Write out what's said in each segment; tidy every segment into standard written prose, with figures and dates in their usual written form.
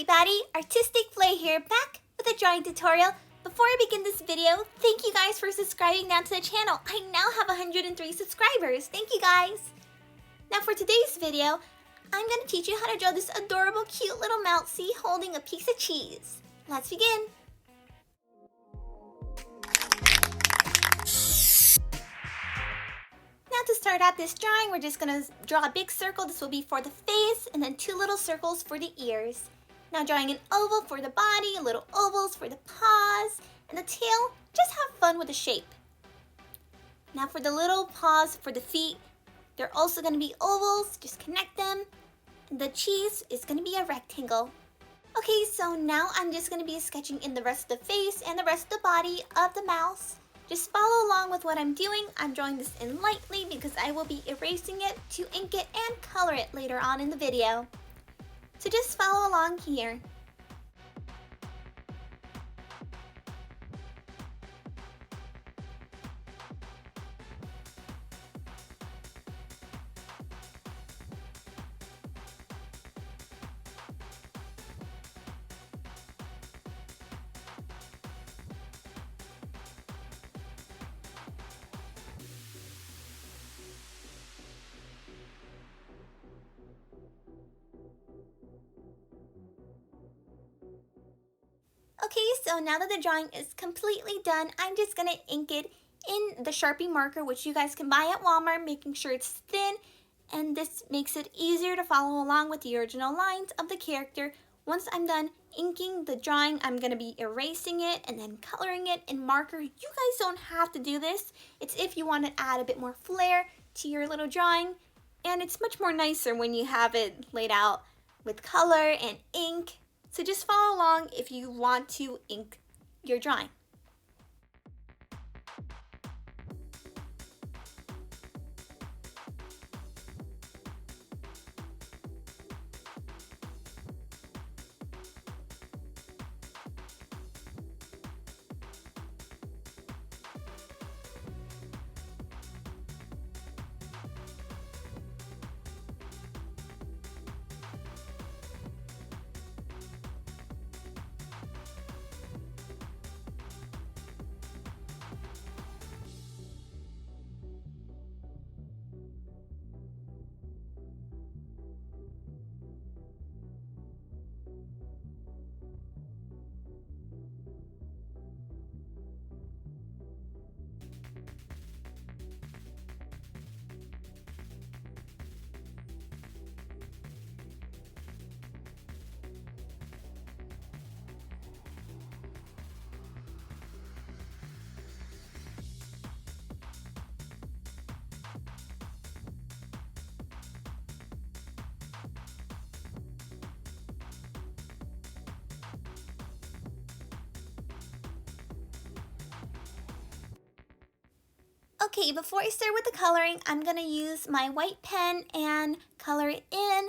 everybody, Artistic Flay here, back with a drawing tutorial. Before I begin this video, thank you guys for subscribing now to the channel. I now have 103 subscribers. Thank you guys. Now for today's video, I'm going to teach you how to draw this adorable, cute little mousey holding a piece of cheese. Let's begin. Now to start out this drawing, we're just going to draw a big circle. This will be for the face, and then two little circles for the ears. Now drawing an oval for the body, little ovals for the paws, and the tail. Just have fun with the shape. Now for the little paws for the feet, they're also going to be ovals. Just connect them. And the cheese is going to be a rectangle. Okay, so now I'm just going to be sketching in the rest of the face and the rest of the body of the mouse. Just follow along with what I'm doing. I'm drawing this in lightly because I will be erasing it to ink it and color it later on in the video. So just follow along here. Okay, so now that the drawing is completely done, I'm just going to ink it in the Sharpie marker, which you guys can buy at Walmart, making sure it's thin, and this makes it easier to follow along with the original lines of the character. Once I'm done inking the drawing, I'm going to be erasing it and then coloring it in marker. You guys don't have to do this. It's if you want to add a bit more flair to your little drawing, and it's much more nicer when you have it laid out with color and ink. So just follow along if you want to ink your drawing. Okay, before I start with the coloring, I'm going to use my white pen and color in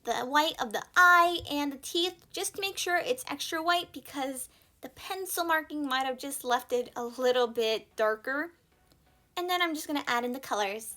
the white of the eye and the teeth, just to make sure it's extra white because the pencil marking might have just left it a little bit darker. And then I'm just going to add in the colors.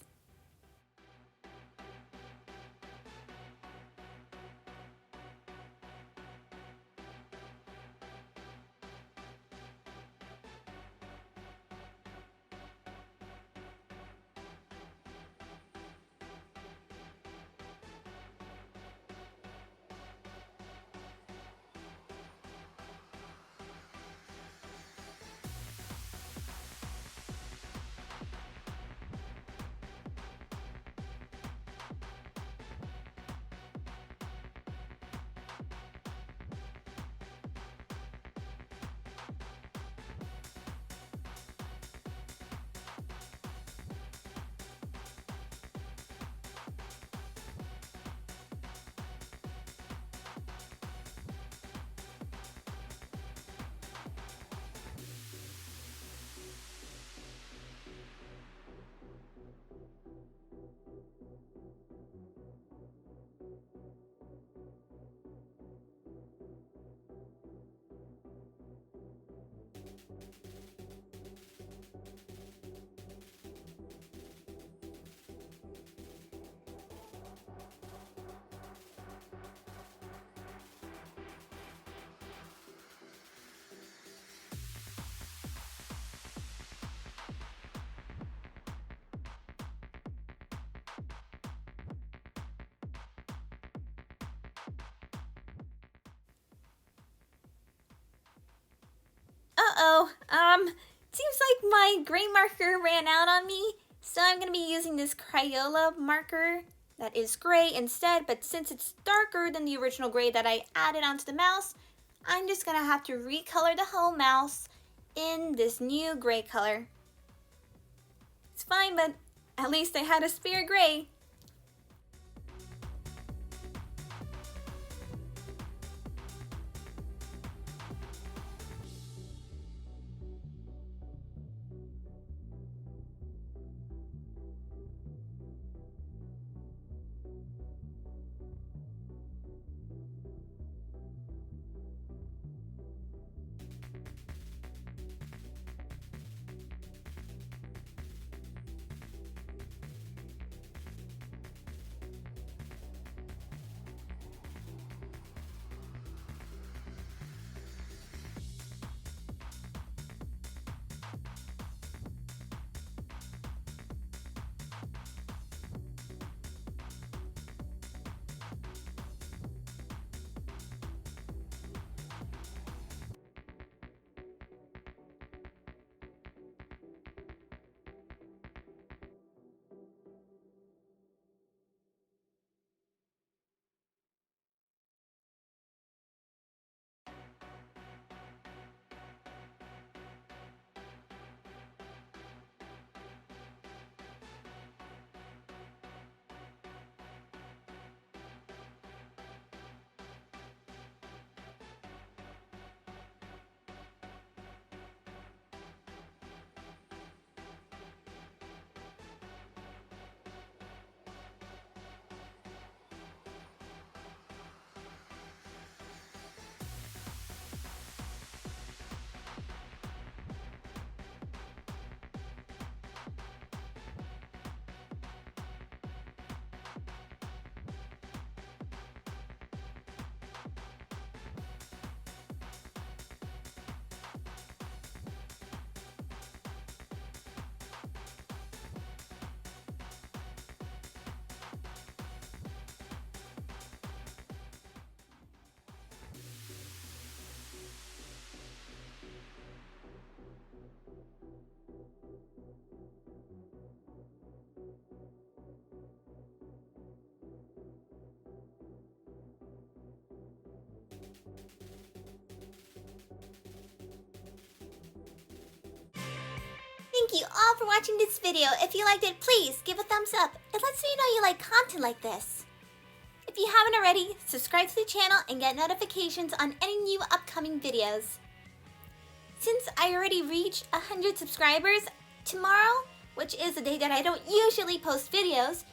Seems like my gray marker ran out on me, so I'm gonna be using this Crayola marker that is gray instead, but since it's darker than the original gray that I added onto the mouse, I'm just gonna have to recolor the whole mouse in this new gray color. It's fine, but at least I had a spare gray. Thank you all for watching this video. If you liked it, please give a thumbs up. It lets me know you like content like this. If you haven't already, subscribe to the channel and get notifications on any new upcoming videos. Since I already reached 100 subscribers, tomorrow, which is a day that I don't usually post videos,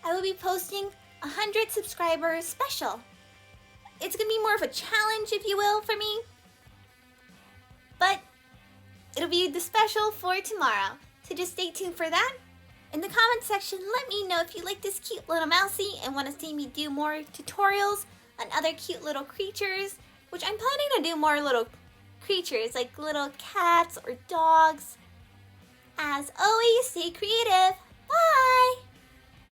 I will be posting 100 subscribers special. It's gonna be more of a challenge, if you will, for me. But it'll be the special for tomorrow, so just stay tuned for that. In the comment section, let me know if you like this cute little mousey and want to see me do more tutorials on other cute little creatures, which I'm planning to do more little creatures like little cats or dogs. As always, stay creative. Bye!